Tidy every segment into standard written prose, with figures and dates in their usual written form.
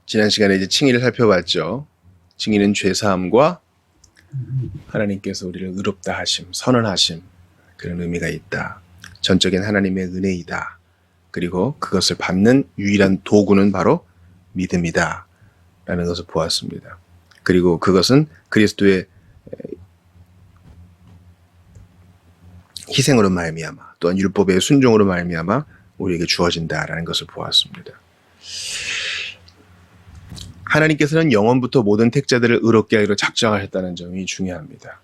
지난 시간에 이제 칭의를 살펴봤죠. 칭의는 죄사함과 하나님께서 우리를 의롭다 하심, 선언하심, 그런 의미가 있다. 전적인 하나님의 은혜이다. 그리고 그것을 받는 유일한 도구는 바로 믿음이다. 라는 것을 보았습니다. 그리고 그것은 그리스도의 희생으로 말미암아, 또한 율법의 순종으로 말미암아 우리에게 주어진다라는 것을 보았습니다. 하나님께서는 영원부터 모든 택자들을 의롭게 하기로 작정하셨다는 점이 중요합니다.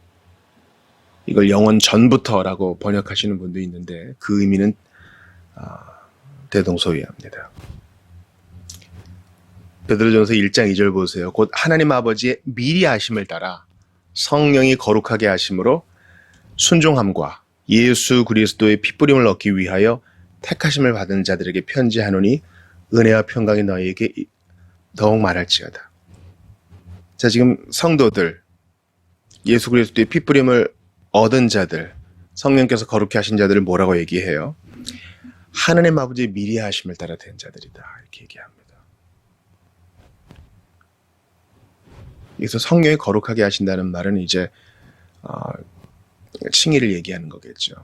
이걸 영원 전부터라고 번역하시는 분도 있는데 그 의미는 대동소이합니다. 베드로전서 1장 2절 보세요. 곧 하나님 아버지의 미리 하심을 따라 성령이 거룩하게 하심으로 순종함과 예수 그리스도의 핏부림을 얻기 위하여 택하심을 받은 자들에게 편지하노니 은혜와 평강이 너희에게 더욱 말할지어다. 자, 지금 성도들, 예수 그리스도의 핏부림을 얻은 자들, 성령께서 거룩히 하신 자들을 뭐라고 얘기해요? 하나님 아버지의 미리 하심을 따라 된 자들이다. 이렇게 얘기합니다. 여기서 성령이 거룩하게 하신다는 말은 이제 칭의를 얘기하는 거겠죠.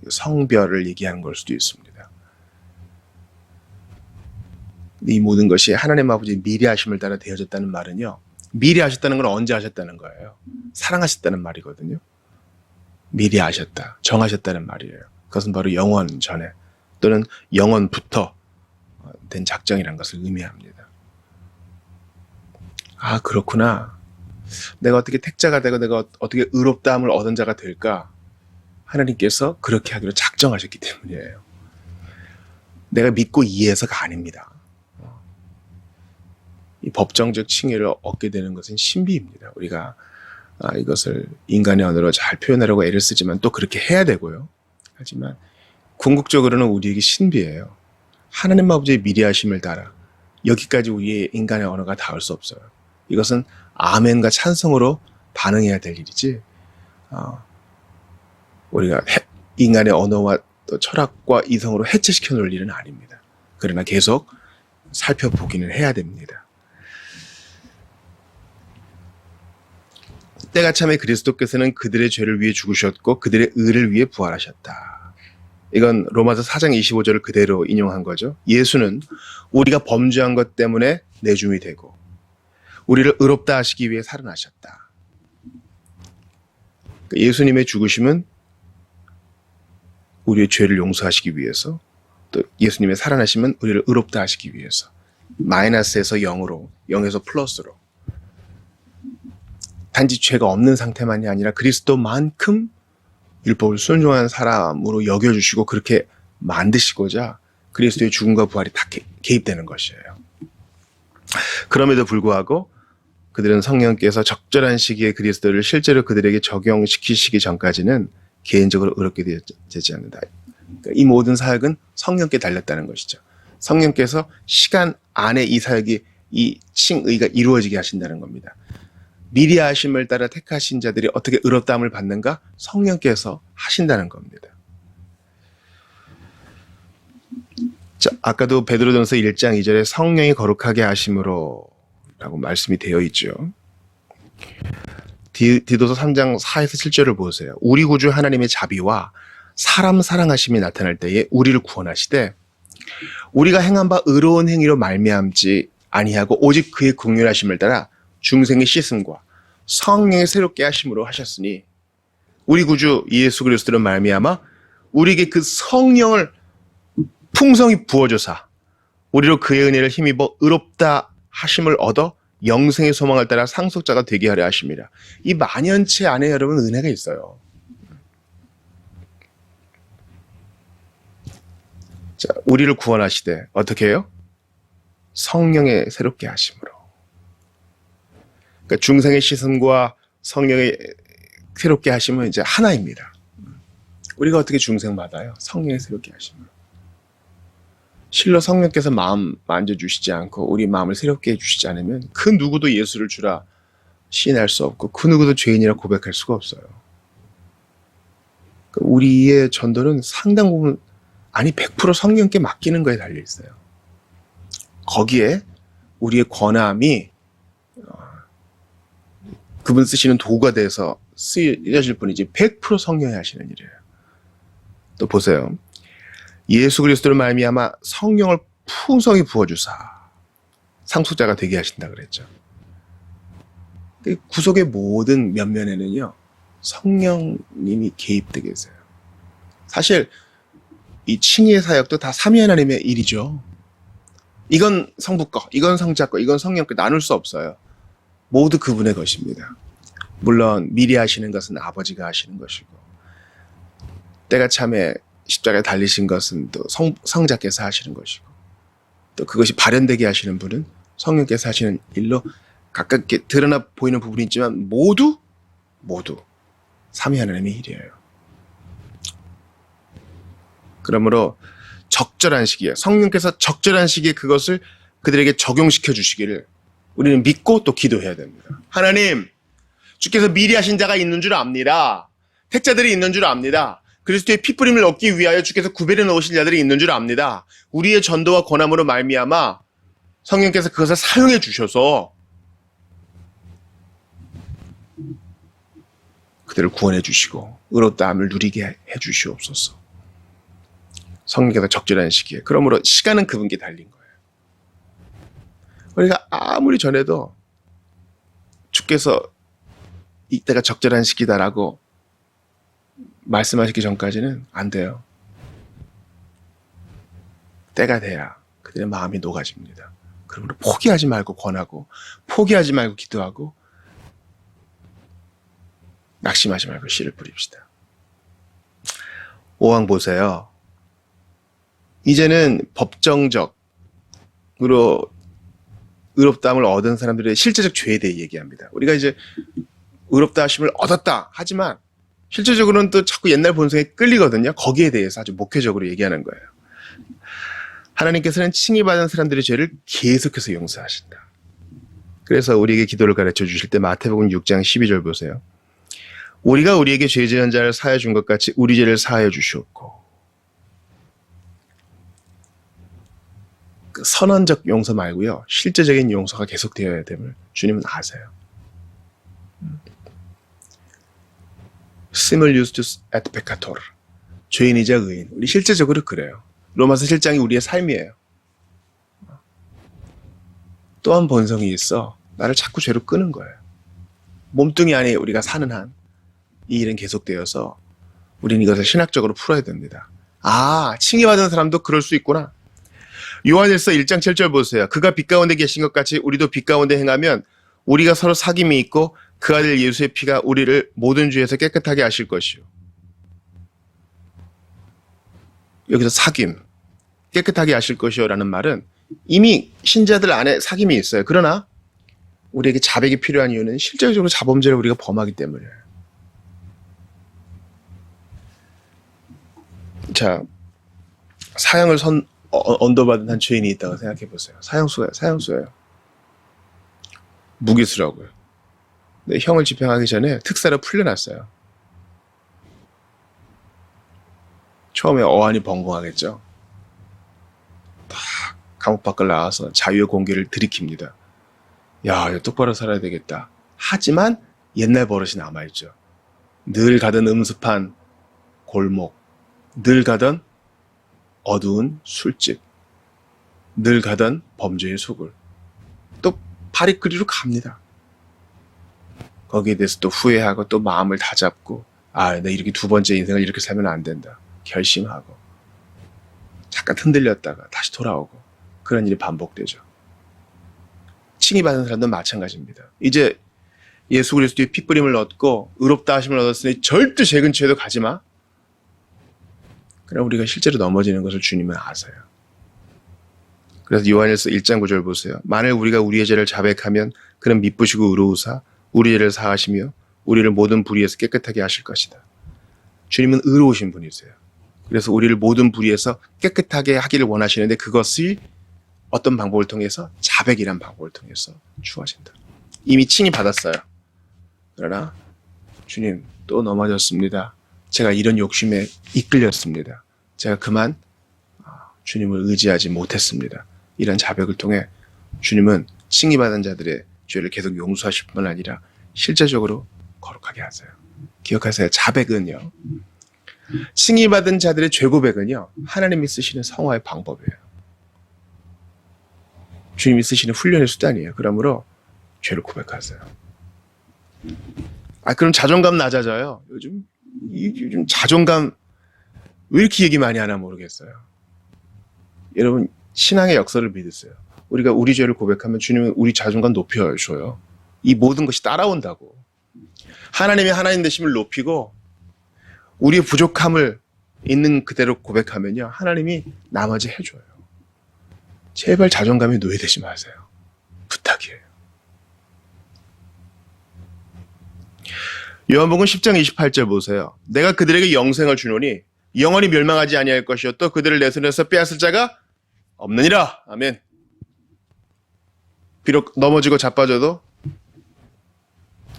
성별을 얘기하는 걸 수도 있습니다. 이 모든 것이 하나님 아버지의 미리 하심을 따라 되어졌다는 말은요. 미리 하셨다는 건 언제 하셨다는 거예요? 사랑하셨다는 말이거든요. 미리 하셨다, 정하셨다는 말이에요. 그것은 바로 영원 전에 또는 영원부터 된 작정이라는 것을 의미합니다. 아, 그렇구나. 내가 어떻게 택자가 되고 내가 어떻게 의롭다함을 얻은 자가 될까? 하나님께서 그렇게 하기로 작정하셨기 때문이에요. 내가 믿고 이해해서가 아닙니다. 이 법정적 칭의를 얻게 되는 것은 신비입니다. 우리가 이것을 인간의 언어로 잘 표현하려고 애를 쓰지만 또 그렇게 해야 되고요. 하지만 궁극적으로는 우리에게 신비예요. 하나님 아버지의 미리하심을 따라 여기까지 우리의 인간의 언어가 닿을 수 없어요. 이것은 아멘과 찬성으로 반응해야 될 일이지 우리가 인간의 언어와 또 철학과 이성으로 해체시켜 놓을 일은 아닙니다. 그러나 계속 살펴보기는 해야 됩니다. 때가 참에 그리스도께서는 그들의 죄를 위해 죽으셨고 그들의 의를 위해 부활하셨다. 이건 로마서 4장 25절을 그대로 인용한 거죠. 예수는 우리가 범죄한 것 때문에 내줌이 되고 우리를 의롭다 하시기 위해 살아나셨다. 예수님의 죽으심은 우리의 죄를 용서하시기 위해서, 또 예수님의 살아나심은 우리를 의롭다 하시기 위해서, 마이너스에서 0으로, 0에서 플러스로, 단지 죄가 없는 상태만이 아니라 그리스도만큼 율법을 순종한 사람으로 여겨주시고 그렇게 만드시고자 그리스도의 죽음과 부활이 다 개입되는 것이에요. 그럼에도 불구하고 그들은 성령께서 적절한 시기에 그리스도를 실제로 그들에게 적용시키시기 전까지는 개인적으로 의롭게 되지 않는다. 그러니까 이 모든 사역은 성령께 달렸다는 것이죠. 성령께서 시간 안에 이 사역이, 이 칭의가 이루어지게 하신다는 겁니다. 미리 하심을 따라 택하신 자들이 어떻게 의롭다함을 받는가? 성령께서 하신다는 겁니다. 자, 아까도 베드로전서 1장 2절에 성령이 거룩하게 하심으로 라고 말씀이 되어 있죠. 디도서 3장 4에서 7절을 보세요. 우리 구주 하나님의 자비와 사람 사랑하심이 나타날 때에 우리를 구원하시되 우리가 행한 바 의로운 행위로 말미암지 아니하고 오직 그의 긍휼하심을 따라 중생의 씻음과 성령의 새롭게 하심으로 하셨으니 우리 구주 예수 그리스도로 말미암아 우리에게 그 성령을 풍성히 부어주사 우리로 그의 은혜를 힘입어 의롭다 하심을 얻어 영생의 소망을 따라 상속자가 되게 하려 하십니다. 이 만연체 안에 여러분 은혜가 있어요. 자, 우리를 구원하시되 어떻게 해요? 성령의 새롭게 하심으로. 그러니까 중생의 씻음과 성령의 새롭게 하심은 이제 하나입니다. 우리가 어떻게 중생 받아요? 성령의 새롭게 하심으로. 실로 성령께서 마음 만져주시지 않고 우리 마음을 새롭게 해주시지 않으면 그 누구도 예수를 주라 시인할 수 없고 그 누구도 죄인이라 고백할 수가 없어요. 우리의 전도는 상당 부분, 아니 100% 성령께 맡기는 거에 달려 있어요. 거기에 우리의 권함이 그분 쓰시는 도구가 돼서 쓰여질 뿐이지 100% 성령이 하시는 일이에요. 또 보세요. 예수 그리스도로 말미암아 성령을 풍성히 부어주사 상속자가 되게 하신다 그랬죠. 구속의 모든 면면에는요, 성령님이 개입되어 계세요. 사실 이 칭의의 사역도 다 삼위 하나님의 일이죠. 이건 성부 거, 이건 성자 거, 이건 성령 거 나눌 수 없어요. 모두 그분의 것입니다. 물론 미리 하시는 것은 아버지가 하시는 것이고, 때가 참에 십자가에 달리신 것은 또 성자께서 하시는 것이고, 또 그것이 발현되게 하시는 분은 성령께서 하시는 일로 가깝게 드러나 보이는 부분이 있지만 모두 삼위 하나님의 일이에요. 그러므로 적절한 시기에, 성령께서 적절한 시기에 그것을 그들에게 적용시켜 주시기를 우리는 믿고 또 기도해야 됩니다. 하나님, 주께서 미리 하신 자가 있는 줄 압니다. 택자들이 있는 줄 압니다. 그리스도의 피뿌림을 얻기 위하여 주께서 구별해 놓으신 자들이 있는 줄 압니다. 우리의 전도와 권함으로 말미암아 성령께서 그것을 사용해 주셔서 그들을 구원해 주시고 의롭다함을 누리게 해 주시옵소서. 성령께서 적절한 시기에. 그러므로 시간은 그분께 달린 거예요. 우리가 아무리 전해도 주께서 이때가 적절한 시기다라고 말씀하시기 전까지는 안 돼요. 때가 돼야 그들의 마음이 녹아집니다. 그러므로 포기하지 말고 권하고, 포기하지 말고 기도하고, 낙심하지 말고 씨를 뿌립시다. 5항 보세요. 이제는 법정적으로 의롭다함을 얻은 사람들의 실제적 죄에 대해 얘기합니다. 우리가 이제 의롭다 하심을 얻었다 하지만 실제적으로는 또 자꾸 옛날 본성에 끌리거든요. 거기에 대해서 아주 목회적으로 얘기하는 거예요. 하나님께서는 칭의받은 사람들의 죄를 계속해서 용서하신다. 그래서 우리에게 기도를 가르쳐 주실 때 마태복음 6장 12절 보세요. 우리가 우리에게 죄 지은 자를 사하여 준 것 같이 우리 죄를 사하여 주시옵고. 그 선언적 용서 말고요, 실제적인 용서가 계속되어야 됨을 주님은 아세요. Simul-justus et peccator. 죄인이자 의인. 우리 실제적으로 그래요. 로마서 7장이 우리의 삶이에요. 또한 본성이 있어 나를 자꾸 죄로 끄는 거예요. 몸뚱이 안에 우리가 사는 한 이 일은 계속되어서 우리는 이것을 신학적으로 풀어야 됩니다. 아, 칭의받은 사람도 그럴 수 있구나. 요한일서 1장 7절 보세요. 그가 빛 가운데 계신 것 같이 우리도 빛 가운데 행하면 우리가 서로 사귐이 있고 그 아들 예수의 피가 우리를 모든 죄에서 깨끗하게 하실 것이요. 여기서 사귐, 깨끗하게 하실 것이요 라는 말은 이미 신자들 안에 사귐이 있어요. 그러나 우리에게 자백이 필요한 이유는 실제적으로 자범죄를 우리가 범하기 때문이에요. 자, 사형을 언도받은 한 죄인이 있다고 생각해 보세요. 사형수예요. 무기수라고요. 근데 형을 집행하기 전에 특사로 풀려났어요. 처음에 어안이 벙벙하겠죠. 딱 감옥 밖을 나와서 자유의 공기를 들이킵니다. 야, 똑바로 살아야 되겠다. 하지만 옛날 버릇이 남아있죠. 늘 가던 음습한 골목, 늘 가던 어두운 술집, 늘 가던 범죄의 속을 또 바리끄리로 갑니다. 거기에 대해서 또 후회하고 또 마음을 다잡고, 아, 나 이렇게 두 번째 인생을 이렇게 살면 안 된다. 결심하고 잠깐 흔들렸다가 다시 돌아오고, 그런 일이 반복되죠. 칭의받은 사람도 마찬가지입니다. 이제 예수 그리스도의 피뿌림을 얻고 의롭다 하심을 얻었으니 절대 죄 근처에도 가지 마. 그럼 우리가 실제로 넘어지는 것을 주님은 아세요. 그래서 요한일서 1장 9절 보세요. 만일 우리가 우리의 죄를 자백하면 그는 미쁘시고 의로우사 우리 죄를 사하시며 우리를 모든 불의에서 깨끗하게 하실 것이다. 주님은 의로우신 분이세요. 그래서 우리를 모든 불의에서 깨끗하게 하기를 원하시는데 그것이 어떤 방법을 통해서? 자백이란 방법을 통해서 주어진다. 이미 칭의 받았어요. 그러나 주님, 또 넘어졌습니다. 제가 이런 욕심에 이끌렸습니다. 제가 그만 주님을 의지하지 못했습니다. 이런 자백을 통해 주님은 칭의받은 자들의 죄를 계속 용서하실 뿐만 아니라 실제적으로 거룩하게 하세요. 기억하세요. 자백은요, 칭의받은 자들의 죄 고백은요, 하나님이 쓰시는 성화의 방법이에요. 주님이 쓰시는 훈련의 수단이에요. 그러므로 죄를 고백하세요. 그럼 자존감 낮아져요. 요즘 자존감 왜 이렇게 얘기 많이 하나 모르겠어요. 여러분, 신앙의 역사를 믿으세요. 우리가 우리 죄를 고백하면 주님은 우리 자존감 높여줘요. 이 모든 것이 따라온다고. 하나님이 하나님 되심을 높이고 우리의 부족함을 있는 그대로 고백하면요, 하나님이 나머지 해줘요. 제발 자존감에 노예되지 마세요. 부탁이에요. 요한복음 10장 28절 보세요. 내가 그들에게 영생을 주노니 영원히 멸망하지 아니할 것이요 또 그들을 내 손에서 빼앗을 자가 없느니라. 아멘. 비록 넘어지고 자빠져도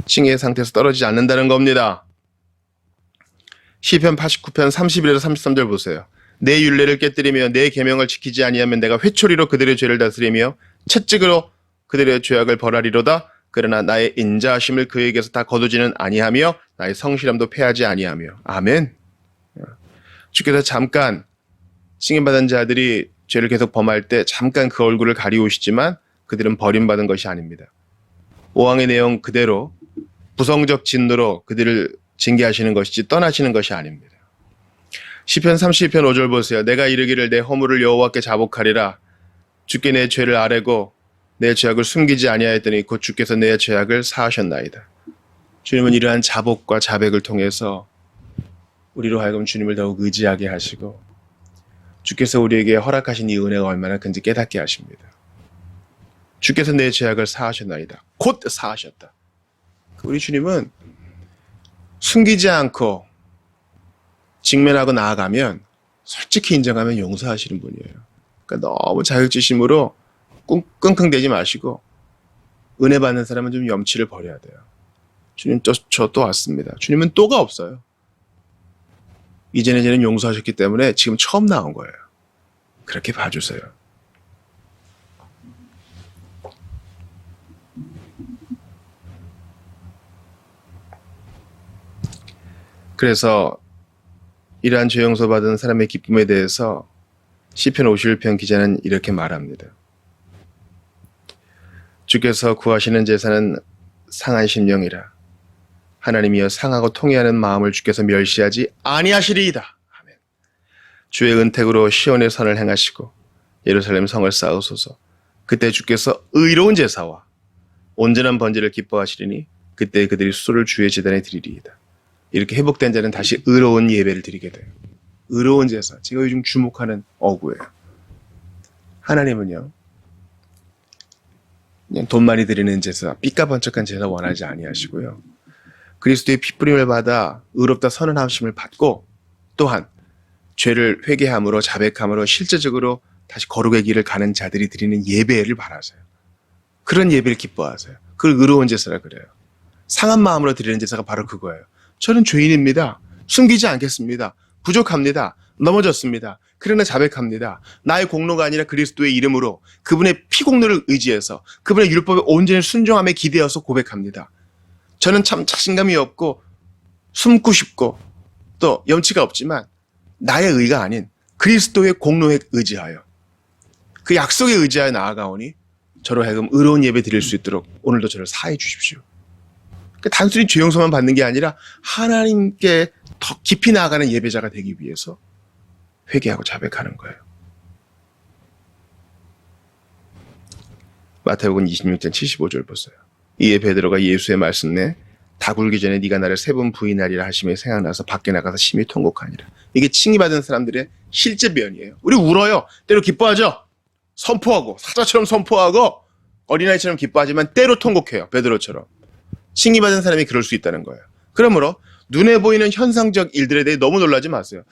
칭의의 상태에서 떨어지지 않는다는 겁니다. 시편 89편 31에서 33절 보세요. 내 율례를 깨뜨리며 내 계명을 지키지 아니하면 내가 회초리로 그들의 죄를 다스리며 채찍으로 그들의 죄악을 벌하리로다. 그러나 나의 인자하심을 그에게서 다 거두지는 아니하며 나의 성실함도 패하지 아니하며. 아멘. 주께서 잠깐 칭의받은 자들이 죄를 계속 범할 때 잠깐 그 얼굴을 가리우시지만 그들은 버림받은 것이 아닙니다. 5항의 내용 그대로 부성적 진노로 그들을 징계하시는 것이지 떠나시는 것이 아닙니다. 시편 32편 5절 보세요. 내가 이르기를 내 허물을 여호와께 자복하리라. 주께 내 죄를 아뢰고 내 죄악을 숨기지 아니하였더니 곧 주께서 내 죄악을 사하셨나이다. 주님은 이러한 자복과 자백을 통해서 우리로 하여금 주님을 더욱 의지하게 하시고 주께서 우리에게 허락하신 이 은혜가 얼마나 큰지 깨닫게 하십니다. 주께서 내 죄악을 사하셨나이다. 곧 사하셨다. 우리 주님은 숨기지 않고 직면하고 나아가면 솔직히 인정하면 용서하시는 분이에요. 그러니까 너무 자격지심으로 끙끙대지 마시고 은혜 받는 사람은 좀 염치를 버려야 돼요. 주님 저 또 왔습니다. 주님은 또가 없어요. 이전에 저는 용서하셨기 때문에 지금 처음 나온 거예요. 그렇게 봐주세요. 그래서 이러한 죄 용서 받은 사람의 기쁨에 대해서 시편 51편 기자는 이렇게 말합니다. 주께서 구하시는 제사는 상한 심령이라. 하나님이여 상하고 통회하는 마음을 주께서 멸시하지 아니하시리이다. 아멘. 주의 은택으로 시온의 선을 행하시고 예루살렘 성을 쌓으소서. 그때 주께서 의로운 제사와 온전한 번제를 기뻐하시리니 그때 그들이 수소를 주의 제단에 드리리이다. 이렇게 회복된 자는 다시 의로운 예배를 드리게 돼요. 의로운 제사. 제가 요즘 주목하는 어구예요. 하나님은요, 그냥 돈 많이 드리는 제사, 삐까번쩍한 제사 원하지 아니하시고요. 그리스도의 핏부림을 받아 의롭다 선언하심을 받고 또한 죄를 회개함으로 자백함으로 실제적으로 다시 거룩의 길을 가는 자들이 드리는 예배를 바라세요. 그런 예배를 기뻐하세요. 그걸 의로운 제사라 그래요. 상한 마음으로 드리는 제사가 바로 그거예요. 저는 죄인입니다. 숨기지 않겠습니다. 부족합니다. 넘어졌습니다. 그러나 자백합니다. 나의 공로가 아니라 그리스도의 이름으로 그분의 피공로를 의지해서 그분의 율법에 온전히 순종함에 기대어서 고백합니다. 저는 참 자신감이 없고 숨고 싶고 또 염치가 없지만 나의 의가 아닌 그리스도의 공로에 의지하여 그 약속에 의지하여 나아가오니 저로 하여금 의로운 예배 드릴 수 있도록 오늘도 저를 사해 주십시오. 그러니까 단순히 죄 용서만 받는 게 아니라 하나님께 더 깊이 나아가는 예배자가 되기 위해서 회개하고 자백하는 거예요. 마태복음 26장 75절 보세요. 이에 베드로가 예수의 말씀내 다 굴기 전에 네가 나를 3번 부인하리라 하심에 생각나서 밖에 나가서 심히 통곡하니라. 이게 칭의받은 사람들의 실제 면이에요. 우리 울어요. 때로 기뻐하죠. 선포하고 사자처럼 선포하고 어린아이처럼 기뻐하지만 때로 통곡해요. 베드로처럼. 칭의받은 사람이 그럴 수 있다는 거예요. 그러므로 눈에 보이는 현상적 일들에 대해 너무 놀라지 마세요.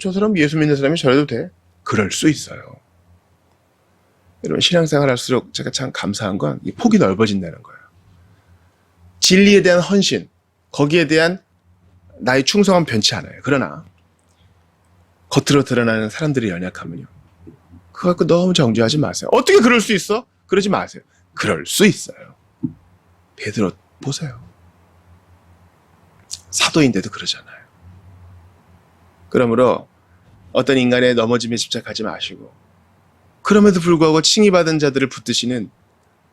저 사람 예수 믿는 사람이 저래도 돼? 그럴 수 있어요. 여러분 신앙생활 할수록 제가 참 감사한 건 이 폭이 넓어진다는 거예요. 진리에 대한 헌신, 거기에 대한 나의 충성은 변치 않아요. 그러나 겉으로 드러나는 사람들의 연약함은요. 그거 갖고 너무 정죄하지 마세요. 어떻게 그럴 수 있어? 그러지 마세요. 그럴 수 있어요. 베드로 보세요. 사도인데도 그러잖아요. 그러므로 어떤 인간의 넘어짐에 집착하지 마시고 그럼에도 불구하고 칭의받은 자들을 붙드시는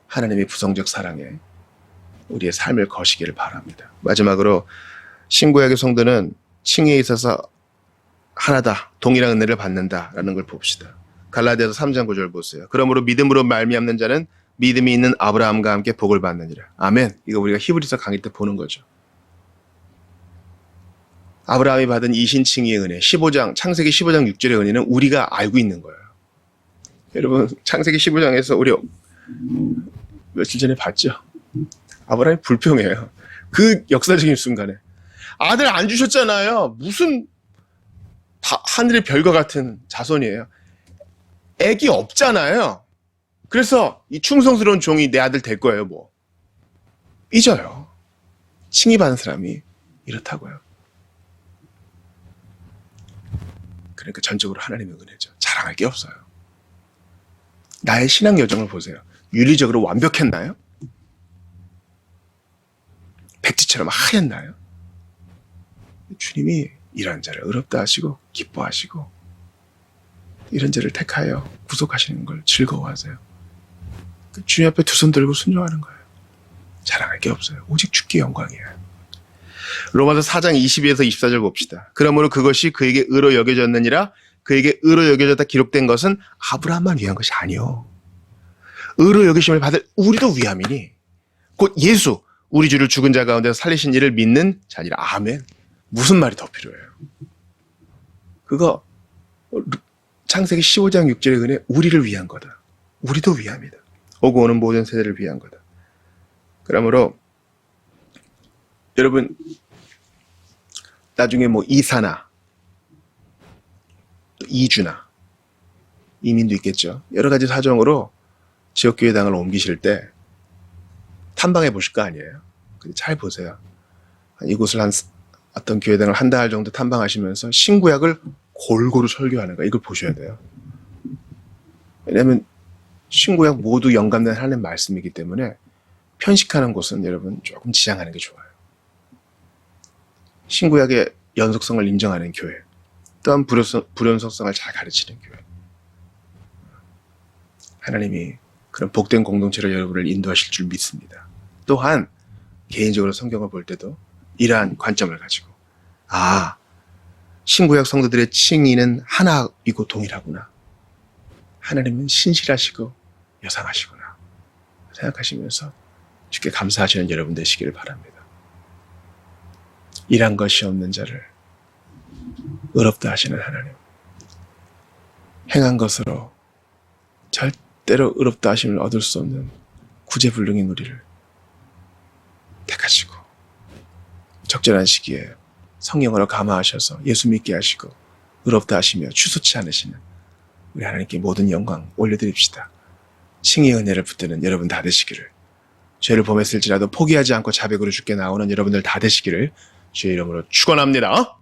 하나님의 부성적 사랑에 우리의 삶을 거시기를 바랍니다. 마지막으로 신구약의 성도는 칭의에 있어서 하나다, 동일한 은혜를 받는다라는 걸 봅시다. 갈라디아서 3장 9절 보세요. 그러므로 믿음으로 말미암는 자는 믿음이 있는 아브라함과 함께 복을 받느니라. 아멘. 이거 우리가 히브리서 강의 때 보는 거죠. 아브라함이 받은 이신칭의의 은혜, 창세기 15장 6절의 은혜는 우리가 알고 있는 거예요. 여러분, 창세기 15장에서 우리 며칠 전에 봤죠? 아브라함이 불평해요. 그 역사적인 순간에. 아들 안 주셨잖아요. 무슨 하늘의 별과 같은 자손이에요. 애기 없잖아요. 그래서 이 충성스러운 종이 내 아들 될 거예요, 뭐. 삐져요. 칭의받은 사람이 이렇다고요. 그러니까 전적으로 하나님의 은혜죠. 자랑할 게 없어요. 나의 신앙 여정을 보세요. 윤리적으로 완벽했나요? 백지처럼 하였나요? 주님이 이런 자를 의롭다 하시고 기뻐하시고 이런 자를 택하여 구속하시는 걸 즐거워하세요. 주님 앞에 두 손 들고 순종하는 거예요. 자랑할 게 없어요. 오직 주께 영광이에요. 로마서 4장 22에서 24절 봅시다. 그러므로 그것이 그에게 의로 여겨졌느니라. 그에게 의로 여겨졌다 기록된 것은 아브라함만 위한 것이 아니요. 의로 여기심을 받을 우리도 위함이니 곧 예수 우리 주를 죽은 자 가운데서 살리신 이를 믿는 자니라. 아멘. 무슨 말이 더 필요해요? 그거 창세기 15장 6절의 은혜 우리를 위한 거다. 우리도 위함이다. 오고 오는 모든 세대를 위한 거다. 그러므로 여러분 나중에 뭐 이사나 또 이주나 이민도 있겠죠. 여러 가지 사정으로 지역교회당을 옮기실 때 탐방해 보실 거 아니에요. 잘 보세요. 이곳을 어떤 교회당을 한 달 정도 탐방하시면서 신구약을 골고루 설교하는 거 이걸 보셔야 돼요. 왜냐하면 신구약 모두 영감된 하나님의 말씀이기 때문에 편식하는 곳은 여러분 조금 지양하는 게 좋아요. 신구약의 연속성을 인정하는 교회, 또한 불연속성을 잘 가르치는 교회. 하나님이 그런 복된 공동체로 여러분을 인도하실 줄 믿습니다. 또한 개인적으로 성경을 볼 때도 이러한 관점을 가지고 신구약 성도들의 칭의는 하나이고 동일하구나. 하나님은 신실하시고 여상하시구나 생각하시면서 주께 감사하시는 여러분 되시기를 바랍니다. 일한 것이 없는 자를 의롭다 하시는 하나님, 행한 것으로 절대로 의롭다 하심을 얻을 수 없는 구제불능인 우리를 택하시고 적절한 시기에 성령으로 감화하셔서 예수 믿게 하시고 의롭다 하시며 추수치 않으시는 우리 하나님께 모든 영광 올려드립시다. 칭의의 은혜를 붙드는 여러분 다 되시기를, 죄를 범했을지라도 포기하지 않고 자백으로 주께 나오는 여러분들 다 되시기를 주의 이름으로 축원합니다.